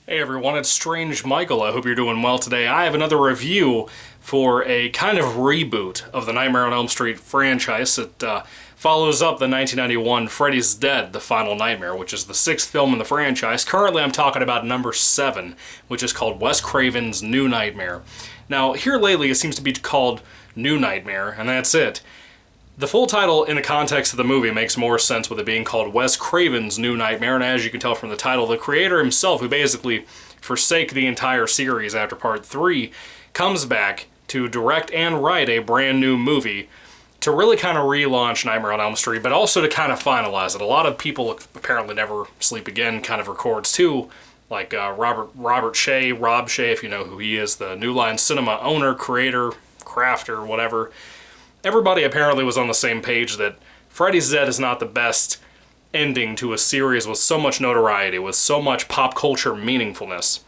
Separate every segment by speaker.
Speaker 1: Hey everyone, it's Strange Michael. I hope you're doing well today. I have another review for a kind of reboot of the Nightmare on Elm Street franchise. It follows up the 1991 Freddy's Dead, The Final Nightmare, which is the sixth film in the franchise. Currently I'm talking about number 7, which is called Wes Craven's New Nightmare. Now, here lately it seems to be called New Nightmare, and that's it. The full title in the context of the movie makes more sense with it being called Wes Craven's New Nightmare, and as you can tell from the title, the creator himself, who basically forsake the entire series after part 3, comes back to direct and write a brand new movie to really kind of relaunch Nightmare on Elm Street, but also to kind of finalize it. A lot of people apparently Never Sleep Again kind of records too, like Rob Shea, if you know who he is, the New Line Cinema owner, creator, crafter, whatever. Everybody apparently was on the same page that Freddy's Dead is not the best ending to a series with so much notoriety, with so much pop culture meaningfulness.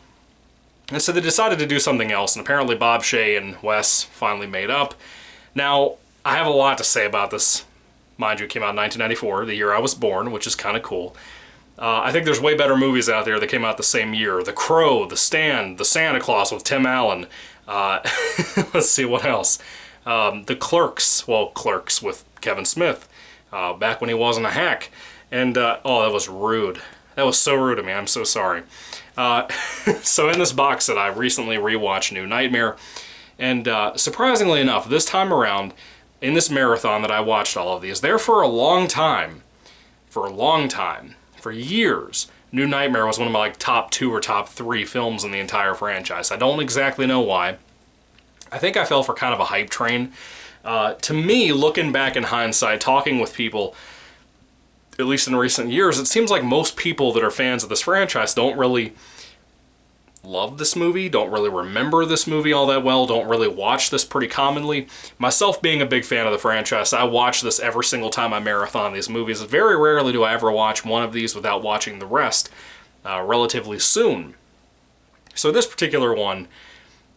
Speaker 1: And so they decided to do something else, and apparently Bob Shea and Wes finally made up. Now, I have a lot to say about this. Mind you, it came out in 1994, the year I was born, which is kind of cool. I think there's way better movies out there that came out the same year. The Crow, The Stand, The Santa Claus with Tim Allen. Let's see, what else? The Clerks with Kevin Smith, back when he wasn't a hack. And, oh, that was rude. That was so rude of me, I'm so sorry. So in this box set, I recently rewatched New Nightmare, and surprisingly enough, this time around, in this marathon that I watched all of these, there for years, New Nightmare was one of my top 2 or top 3 films in the entire franchise. I don't exactly know why. I think I fell for kind of a hype train. To me, looking back in hindsight, talking with people, at least in recent years, it seems like most people that are fans of this franchise don't really love this movie, don't really remember this movie all that well, don't really watch this pretty commonly. Myself being a big fan of the franchise, I watch this every single time I marathon these movies. Very rarely do I ever watch one of these without watching the rest relatively soon. So this particular one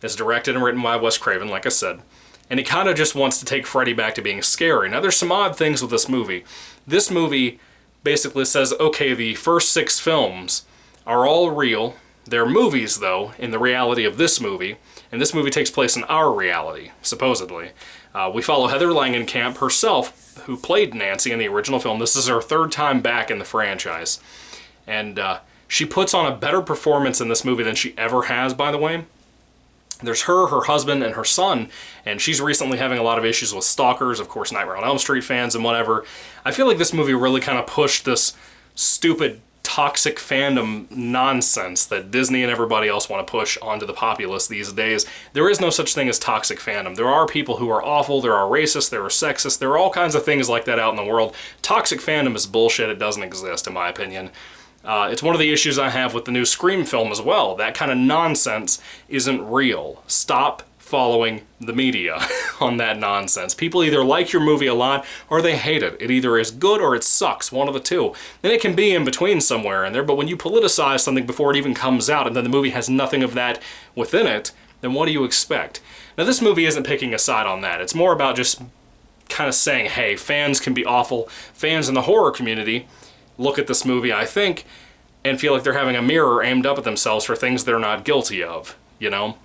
Speaker 1: is directed and written by Wes Craven, like I said, and he kind of just wants to take Freddy back to being scary. Now, there's some odd things with this movie. This movie basically says, okay, the first 6 films are all real. They're movies, though, in the reality of this movie, and this movie takes place in our reality, supposedly. We follow Heather Langenkamp herself, who played Nancy in the original film. This is her 3rd time back in the franchise, and she puts on a better performance in this movie than she ever has, by the way. There's her husband, and her son, and she's recently having a lot of issues with stalkers, of course, Nightmare on Elm Street fans and whatever. I feel like this movie really kind of pushed this stupid, toxic fandom nonsense that Disney and everybody else want to push onto the populace these days. There is no such thing as toxic fandom. There are people who are awful, there are racists, there are sexist, there are all kinds of things like that out in the world. Toxic fandom is bullshit. It doesn't exist, in my opinion. It's one of the issues I have with the new Scream film as well. That kind of nonsense isn't real. Stop following the media on that nonsense. People either like your movie a lot or they hate it. It either is good or it sucks, one of the two. And it can be in between somewhere in there, but when you politicize something before it even comes out and then the movie has nothing of that within it, then what do you expect? Now, this movie isn't picking a side on that. It's more about just kind of saying, hey, fans can be awful. Fans in the horror community look at this movie, I think, and feel like they're having a mirror aimed up at themselves for things they're not guilty of, you know?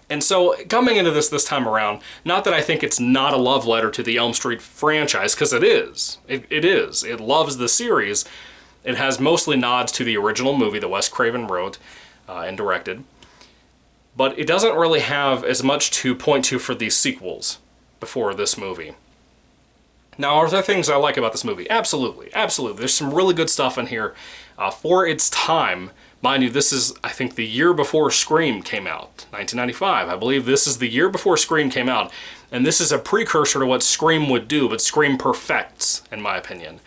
Speaker 1: And so, coming into this time around, not that I think it's not a love letter to the Elm Street franchise, because it is. It is. It loves the series. It has mostly nods to the original movie that Wes Craven wrote and directed. But it doesn't really have as much to point to for these sequels before this movie. Now, are there things I like about this movie? Absolutely, absolutely. There's some really good stuff in here for its time. Mind you, this is, I think, the year before Scream came out, 1995. I believe this is the year before Scream came out, and this is a precursor to what Scream would do, but Scream perfects, in my opinion.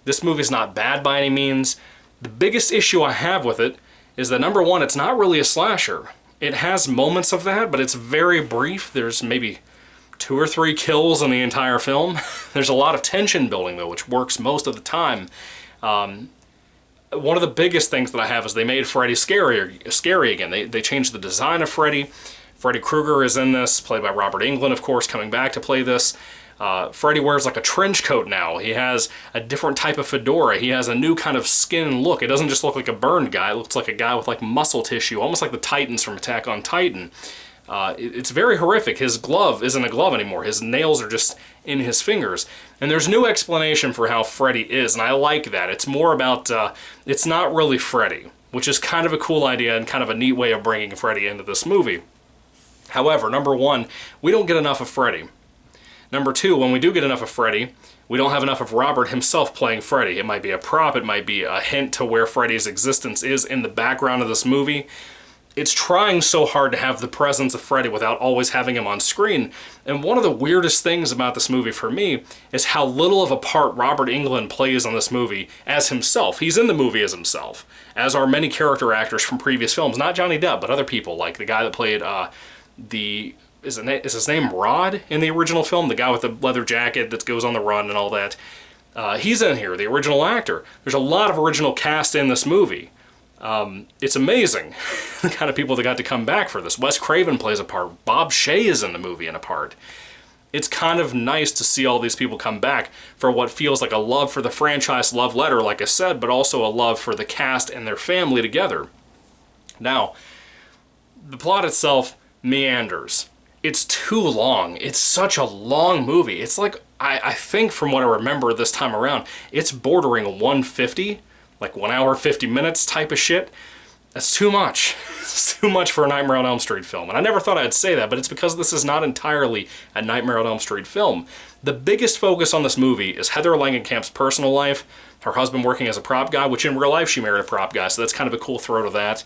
Speaker 1: This movie's not bad by any means. The biggest issue I have with it is that, number one, it's not really a slasher. It has moments of that, but it's very brief. There's maybe 2 or 3 kills in the entire film. There's a lot of tension building, though, which works most of the time. One of the biggest things that I have is they made Freddy scary again. They changed the design of Freddy. Freddy Krueger is in this, played by Robert Englund, of course, coming back to play this. Freddy wears like a trench coat now. He has a different type of fedora. He has a new kind of skin look. It doesn't just look like a burned guy. It looks like a guy with like muscle tissue, almost like the Titans from Attack on Titan. It's very horrific. His glove isn't a glove anymore. His nails are just in his fingers. And there's no explanation for how Freddy is, and I like that. It's more about, it's not really Freddy, which is kind of a cool idea and kind of a neat way of bringing Freddy into this movie. However, number one, we don't get enough of Freddy. Number two, when we do get enough of Freddy, we don't have enough of Robert himself playing Freddy. It might be a prop, it might be a hint to where Freddy's existence is in the background of this movie. It's trying so hard to have the presence of Freddy without always having him on screen. And one of the weirdest things about this movie for me is how little of a part Robert Englund plays on this movie as himself. He's in the movie as himself, as are many character actors from previous films. Not Johnny Depp, but other people, like the guy that played is his name Rod in the original film? The guy with the leather jacket that goes on the run and all that. He's in here, the original actor. There's a lot of original cast in this movie. It's amazing the kind of people that got to come back for this. Wes Craven plays a part. Bob Shaye is in the movie in a part. It's kind of nice to see all these people come back for what feels like a love for the franchise love letter, like I said, but also a love for the cast and their family together. Now, the plot itself meanders. It's too long. It's such a long movie. It's like, I think from what I remember this time around, it's bordering 150, like 1 hour, 50 minutes type of shit. That's too much. It's too much for a Nightmare on Elm Street film. And I never thought I'd say that, but it's because this is not entirely a Nightmare on Elm Street film. The biggest focus on this movie is Heather Langenkamp's personal life, her husband working as a prop guy, which in real life she married a prop guy, so that's kind of a cool throw to that.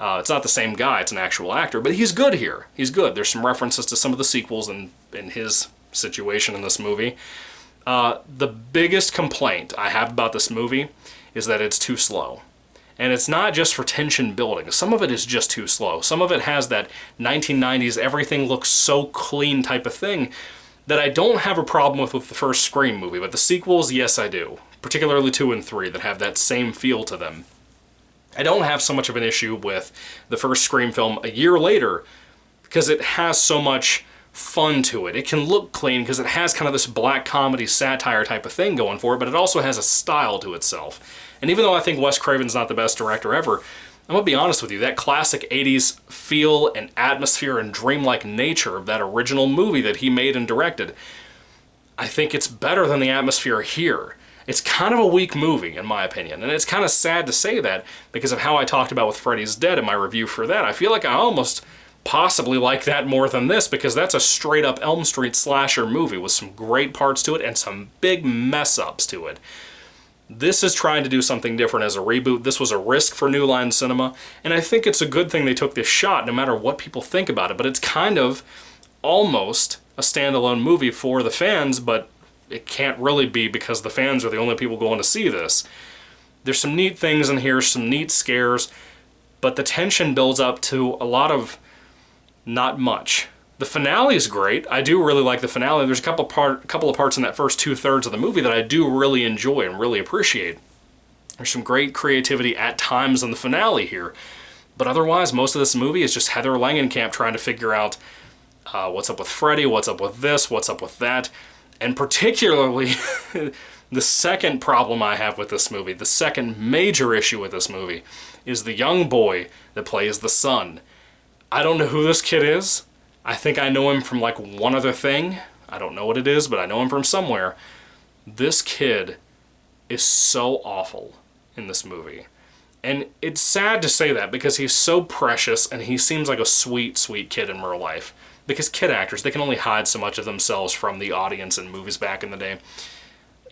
Speaker 1: It's not the same guy, it's an actual actor, but he's good here. He's good. There's some references to some of the sequels in his situation in this movie. The biggest complaint I have about this movie is that it's too slow. And it's not just for tension building. Some of it is just too slow. Some of it has that 1990s, everything looks so clean type of thing that I don't have a problem with the first Scream movie, but the sequels, yes I do. Particularly 2 and 3 that have that same feel to them. I don't have so much of an issue with the first Scream film a year later because it has so much fun to it. It can look clean because it has kind of this black comedy satire type of thing going for it, but it also has a style to itself. And even though I think Wes Craven's not the best director ever, I'm gonna be honest with you, that classic 80s feel and atmosphere and dreamlike nature of that original movie that he made and directed, I think it's better than the atmosphere here. It's kind of a weak movie, in my opinion, and it's kind of sad to say that because of how I talked about with Freddy's Dead in my review for that. I feel like I almost possibly like that more than this because that's a straight-up Elm Street slasher movie with some great parts to it and some big mess-ups to it. This is trying to do something different as a reboot. This was a risk for New Line Cinema, and I think it's a good thing they took this shot no matter what people think about it, but it's kind of almost a standalone movie for the fans, but it can't really be because the fans are the only people going to see this. There's some neat things in here, some neat scares, but the tension builds up to a lot of not much. The finale is great. I do really like the finale. There's a couple of parts in that first 2/3 of the movie that I do really enjoy and really appreciate. There's some great creativity at times in the finale here, but otherwise most of this movie is just Heather Langenkamp trying to figure out what's up with Freddy, what's up with this, what's up with that. And particularly, the second problem I have with this movie, the second major issue with this movie, is the young boy that plays the son. I don't know who this kid is. I think I know him from like one other thing. I don't know what it is, but I know him from somewhere. This kid is so awful in this movie. And it's sad to say that because he's so precious and he seems like a sweet, sweet kid in real life. Because kid actors, they can only hide so much of themselves from the audience in movies back in the day.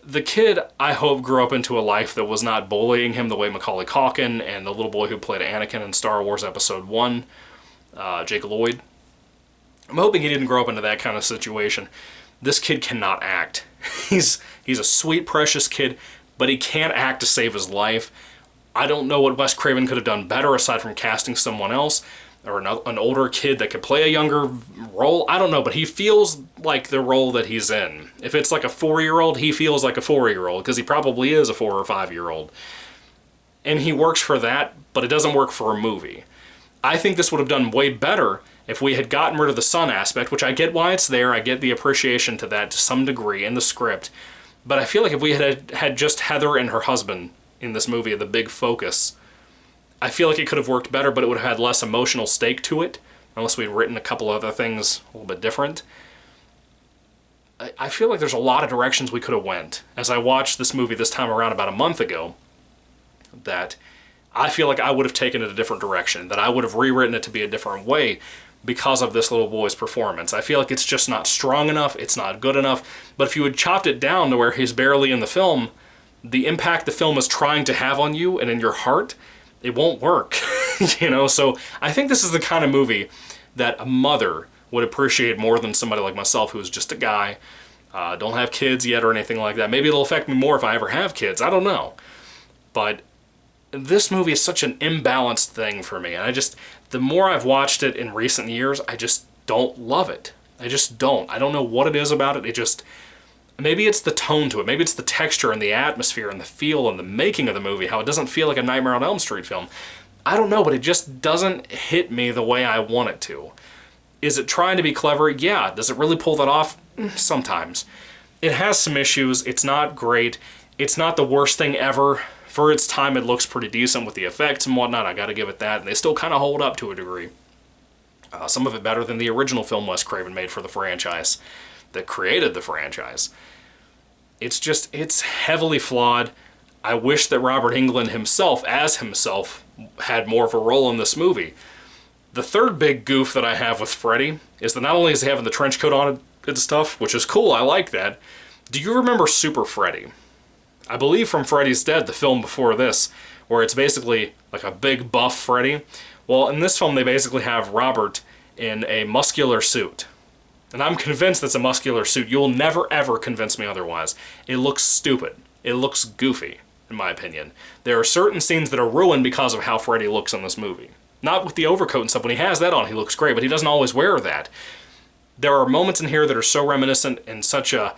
Speaker 1: The kid, I hope, grew up into a life that was not bullying him the way Macaulay Culkin and the little boy who played Anakin in Star Wars Episode 1, Jake Lloyd. I'm hoping he didn't grow up into that kind of situation. This kid cannot act. He's a sweet, precious kid, but he can't act to save his life. I don't know what Wes Craven could have done better aside from casting someone else, or an older kid that could play a younger role. I don't know, but he feels like the role that he's in. If it's like a 4-year-old, he feels like a 4-year-old, because he probably is a 4 or 5-year-old. And he works for that, but it doesn't work for a movie. I think this would have done way better if we had gotten rid of the son aspect, which I get why it's there, I get the appreciation to that to some degree in the script, but I feel like if we had just Heather and her husband in this movie, the big focus, I feel like it could have worked better, but it would have had less emotional stake to it, unless we'd written a couple other things a little bit different. I feel like there's a lot of directions we could have went. As I watched this movie this time around about a month ago, that I feel like I would have taken it a different direction, that I would have rewritten it to be a different way because of this little boy's performance. I feel like it's just not strong enough, it's not good enough, but if you had chopped it down to where he's barely in the film, the impact the film is trying to have on you and in your heart, it won't work. You know, so I think this is the kind of movie that a mother would appreciate more than somebody like myself who's just a guy, don't have kids yet or anything like that. Maybe it'll affect me more if I ever have kids, I don't know. But this movie is such an imbalanced thing for me, and the more I've watched it in recent years, I just don't love it. I just don't. I don't know what it is about it. Maybe it's the tone to it. Maybe it's the texture and the atmosphere and the feel and the making of the movie, how it doesn't feel like a Nightmare on Elm Street film. I don't know, but it just doesn't hit me the way I want it to. Is it trying to be clever? Yeah. Does it really pull that off? Sometimes. It has some issues. It's not great. It's not the worst thing ever. For its time, it looks pretty decent with the effects and whatnot. I gotta give it that. And they still kind of hold up to a degree. Some of it better than the original film Wes Craven made for the franchise that created the franchise. It's heavily flawed. I wish that Robert Englund himself, as himself, had more of a role in this movie. The third big goof that I have with Freddy is that not only is he having the trench coat on and stuff, which is cool, I like that. Do you remember Super Freddy? I believe from Freddy's Dead, the film before this, where it's basically like a big buff Freddy. Well, in this film, they basically have Robert in a muscular suit. And I'm convinced it's a muscular suit. You'll never, ever convince me otherwise. It looks stupid. It looks goofy, in my opinion. There are certain scenes that are ruined because of how Freddy looks in this movie. Not with the overcoat and stuff. When he has that on, he looks great, but he doesn't always wear that. There are moments in here that are so reminiscent and such a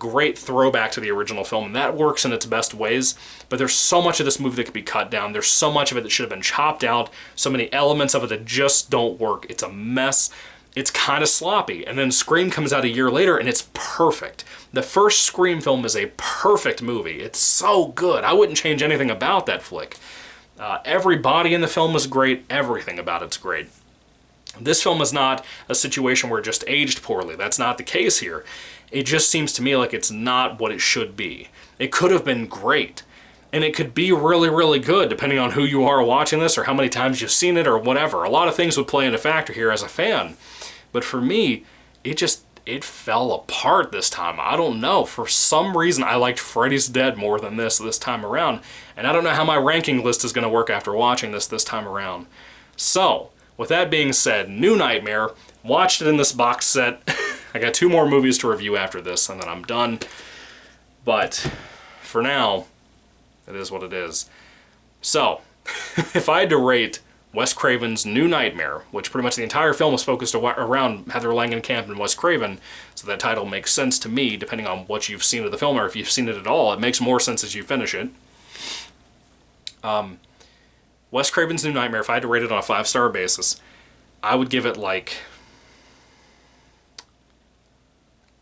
Speaker 1: great throwback to the original film, and that works in its best ways, but there's so much of this movie that could be cut down. There's so much of it that should have been chopped out, so many elements of it that just don't work. It's a mess. It's kind of sloppy, and then Scream comes out a year later, and it's perfect. The first Scream film is a perfect movie. It's so good. I wouldn't change anything about that flick. Everybody in the film is great. Everything about it's great. This film is not a situation where it just aged poorly. That's not the case here. It just seems to me like it's not what it should be. It could have been great. And it could be really, really good, depending on who you are watching this or how many times you've seen it or whatever. A lot of things would play into factor here as a fan. But for me, it fell apart this time. I don't know. For some reason, I liked Freddy's Dead more than this time around. And I don't know how my ranking list is going to work after watching this time around. So, with that being said, New Nightmare, watched it in this box set. I got 2 more movies to review after this, and then I'm done. But for now, it is what it is. So, if I had to rate Wes Craven's New Nightmare, which pretty much the entire film is focused around Heather Langenkamp and Wes Craven, so that title makes sense to me, depending on what you've seen of the film, or if you've seen it at all. It makes more sense as you finish it. Wes Craven's New Nightmare, if I had to rate it on a 5-star basis, I would give it like...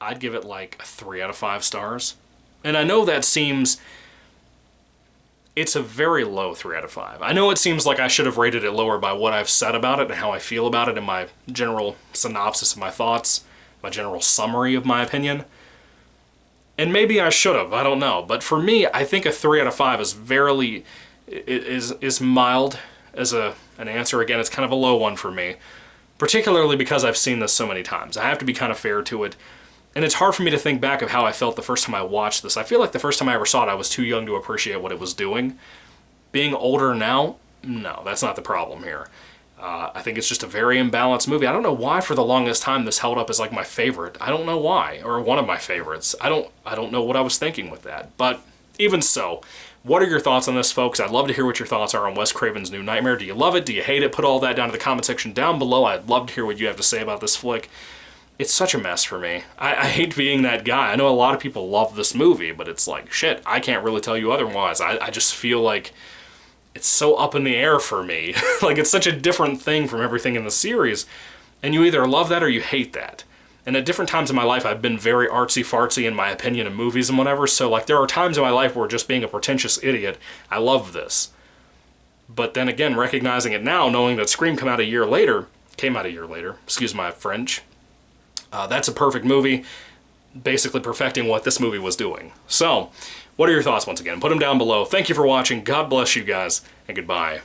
Speaker 1: I'd give it like a 3 out of 5 stars. And I know that seems... It's a very low 3 out of 5. I know it seems like I should have rated it lower by what I've said about it and how I feel about it in my general synopsis of my thoughts, my general summary of my opinion. And maybe I should have, I don't know. But for me, I think a 3 out of 5 is mild as an answer. Again, it's kind of a low one for me, particularly because I've seen this so many times. I have to be kind of fair to it. And it's hard for me to think back of how I felt the first time I watched this. I feel like the first time I ever saw it, I was too young to appreciate what it was doing. Being older now, no, that's not the problem here. I think it's just a very imbalanced movie. I don't know why for the longest time this held up as like my favorite. I don't know why, or one of my favorites. I don't know what I was thinking with that. But even so, what are your thoughts on this, folks? I'd love to hear what your thoughts are on Wes Craven's New Nightmare. Do you love it? Do you hate it? Put all that down in the comment section down below. I'd love to hear what you have to say about this flick. It's such a mess for me. I hate being that guy. I know a lot of people love this movie, but it's like, shit, I can't really tell you otherwise. I just feel like it's so up in the air for me. Like, it's such a different thing from everything in the series And you either love that or you hate that. And at different times in my life, I've been very artsy-fartsy in my opinion of movies and whatever, so like there are times in my life where just being a pretentious idiot, I love this. But then again, recognizing it now, knowing that Scream came out a year later, excuse my French, that's a perfect movie, basically perfecting what this movie was doing. So, what are your thoughts once again? Put them down below. Thank you for watching, God bless you guys, and goodbye.